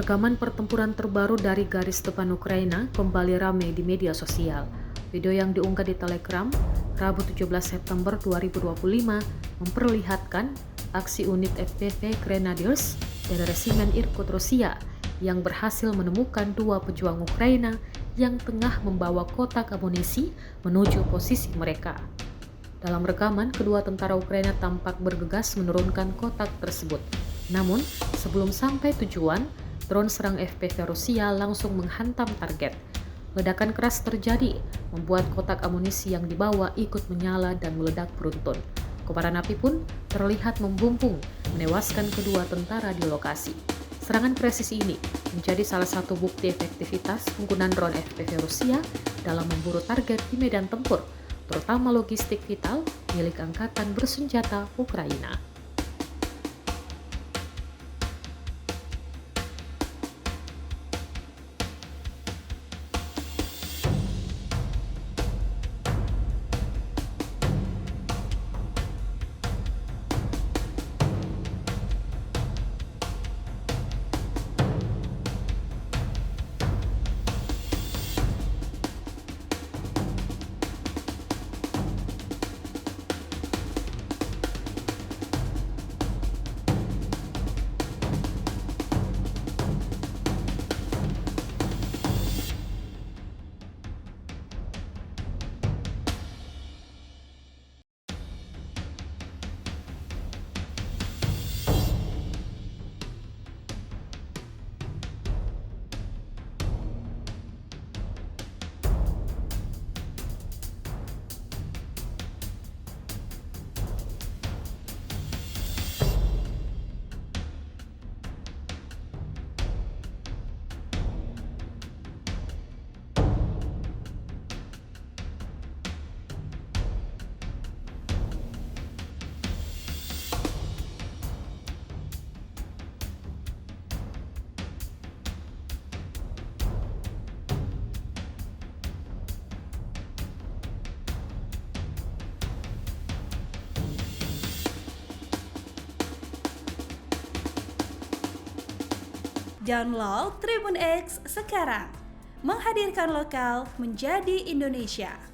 Rekaman pertempuran terbaru dari garis depan Ukraina kembali ramai di media sosial. Video yang diunggah di Telegram Rabu 17 September 2025 memperlihatkan aksi unit FPV Grenadiers dari Resimen Irkut Rusia yang berhasil menemukan dua pejuang Ukraina yang tengah membawa kotak amunisi menuju posisi mereka. Dalam rekaman, kedua tentara Ukraina tampak bergegas menurunkan kotak tersebut. Namun, sebelum sampai tujuan, drone serang FPV Rusia langsung menghantam target. Ledakan keras terjadi, membuat kotak amunisi yang dibawa ikut menyala dan meledak beruntun. Kobaran api pun terlihat membumbung, menewaskan kedua tentara di lokasi. Serangan presisi ini menjadi salah satu bukti efektivitas penggunaan drone FPV Rusia dalam memburu target di medan tempur, terutama logistik vital milik Angkatan Bersenjata Ukraina. Download Tribun X sekarang, menghadirkan lokal menjadi Indonesia.